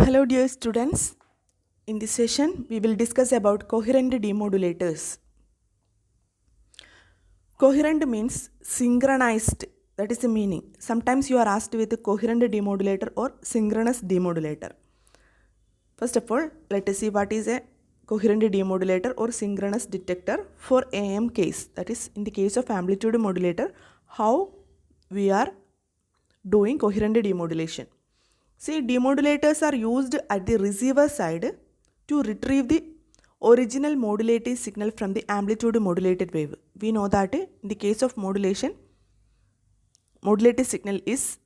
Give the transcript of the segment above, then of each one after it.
Hello dear students. In this session we will discuss about coherent demodulators. Coherent means synchronized. That is the meaning. Sometimes you are asked with a coherent demodulator or synchronous demodulator. First of all, let us see what is a coherent demodulator or synchronous detector for AM case. That is in the case of amplitude modulator, how we are doing coherent demodulation. See, demodulators are used at the receiver side to retrieve the original modulated signal from the amplitude modulated wave. We know that in the case of modulation, modulated signal is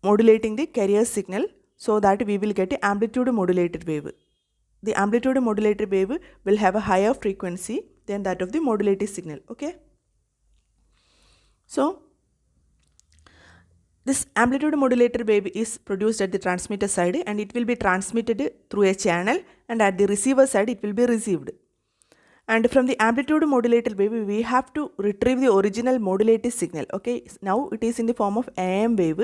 modulating the carrier signal so that we will get an amplitude modulated wave. The amplitude modulated wave will have a higher frequency than that of the modulated signal. Okay. So, this amplitude modulator wave is produced at the transmitter side and it will be transmitted through a channel, and at the receiver side it will be received. And from the amplitude modulated wave we have to retrieve the original modulated signal. Okay, now it is in the form of AM wave,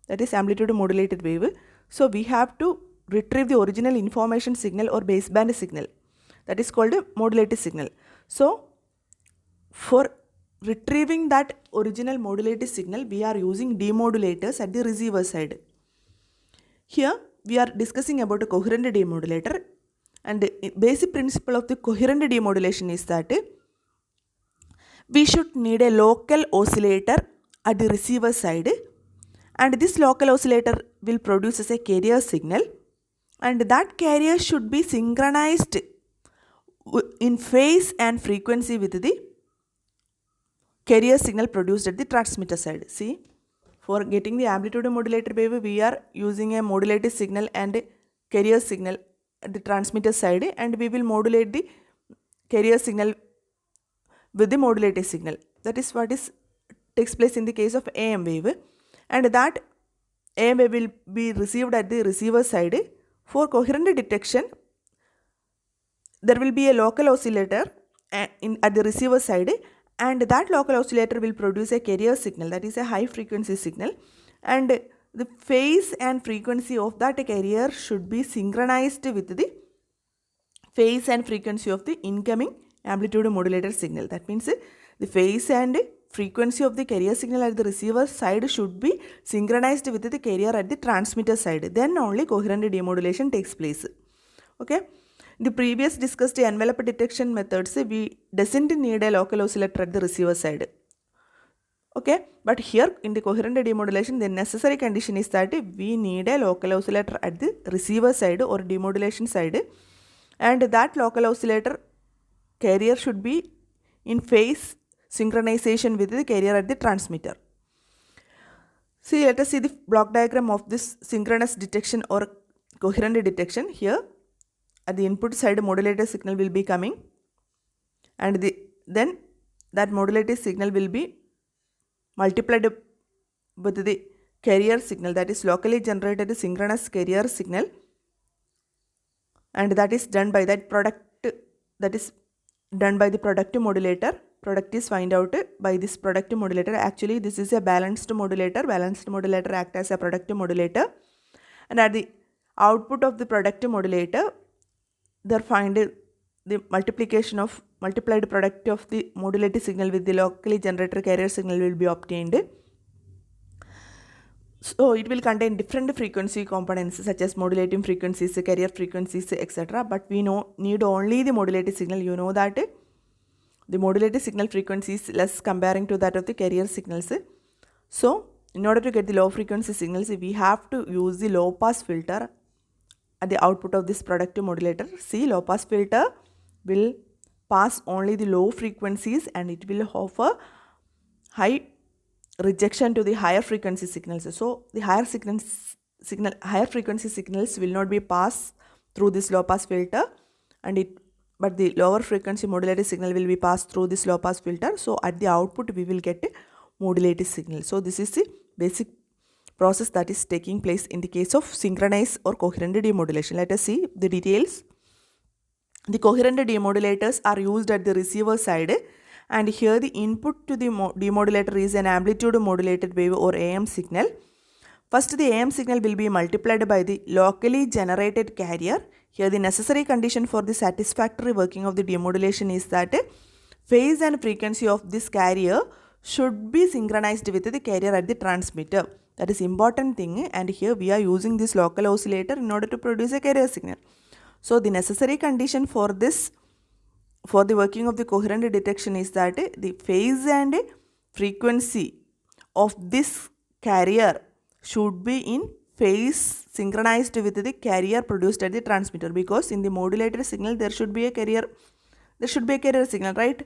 that is amplitude modulated wave. So we have to retrieve the original information signal or baseband signal, that is called a modulated signal. So for retrieving that original modulated signal, we are using demodulators at the receiver side. Here we are discussing about a coherent demodulator, and the basic principle of the coherent demodulation is that we should need a local oscillator at the receiver side, and this local oscillator will produce as a carrier signal, and that carrier should be synchronized in phase and frequency with the carrier signal produced at the transmitter side. See, for getting the amplitude modulated wave, we are using a modulated signal and a carrier signal at the transmitter side, and we will modulate the carrier signal with the modulated signal. That is what takes place in the case of AM wave, and that AM wave will be received at the receiver side. For coherent detection, there will be a local oscillator at the receiver side, and that local oscillator will produce a carrier signal, that is a high frequency signal, and the phase and frequency of that carrier should be synchronized with the phase and frequency of the incoming amplitude modulator signal. That means the phase and frequency of the carrier signal at the receiver side should be synchronized with the carrier at the transmitter side. Then only coherent demodulation takes place. Okay. In the previous discussed envelope detection methods, we doesn't need a local oscillator at the receiver side. Okay, but here in the coherent demodulation, the necessary condition is that we need a local oscillator at the receiver side or demodulation side, and that local oscillator carrier should be in phase synchronization with the carrier at the transmitter. See, let us see the block diagram of this synchronous detection or coherent detection. Here at the input side, modulated signal will be coming, and then that modulated signal will be multiplied with the carrier signal, that is locally generated synchronous carrier signal, and that is done by that product, that is done by the product modulator. Product is find out by this product modulator. Actually this is a balanced modulator. Balanced modulator act as a product modulator, and at the output of the product modulator, there find the multiplied product of the modulated signal with the locally generated carrier signal will be obtained. So it will contain different frequency components such as modulating frequencies, carrier frequencies, etc. But we need only the modulated signal. You know that the modulated signal frequency is less comparing to that of the carrier signals. So in order to get the low frequency signals, we have to use the low pass filter at the output of this product modulator. See, low pass filter will pass only the low frequencies and it will offer high rejection to the higher frequency signals. So the higher frequency signals will not be passed through this low pass filter, but the lower frequency modulated signal will be passed through this low pass filter. So at the output we will get a modulated signal. So this is the basic process that is taking place in the case of synchronized or coherent demodulation. Let us see the details. The coherent demodulators are used at the receiver side, and here the input to the demodulator is an amplitude modulated wave or AM signal. First, the AM signal will be multiplied by the locally generated carrier. Here the necessary condition for the satisfactory working of the demodulation is that phase and frequency of this carrier should be synchronized with the carrier at the transmitter. That is important thing, and here we are using this local oscillator in order to produce a carrier signal. So the necessary condition for this, for the working of the coherent detection, is that the phase and frequency of this carrier should be in phase synchronized with the carrier produced at the transmitter, because in the modulated signal there should be a carrier signal, right?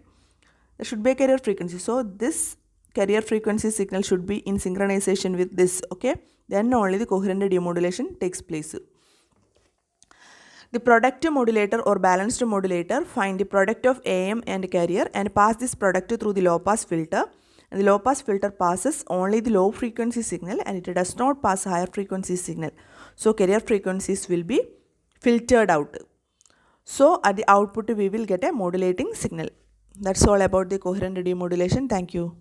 There should be a carrier frequency. So this carrier frequency signal should be in synchronization with this, okay? Then only the coherent demodulation takes place. The product modulator or balanced modulator find the product of AM and carrier and pass this product through the low pass filter. And the low pass filter passes only the low frequency signal and it does not pass higher frequency signal. So carrier frequencies will be filtered out. So at the output we will get a modulating signal. That's all about the coherent demodulation. Thank you.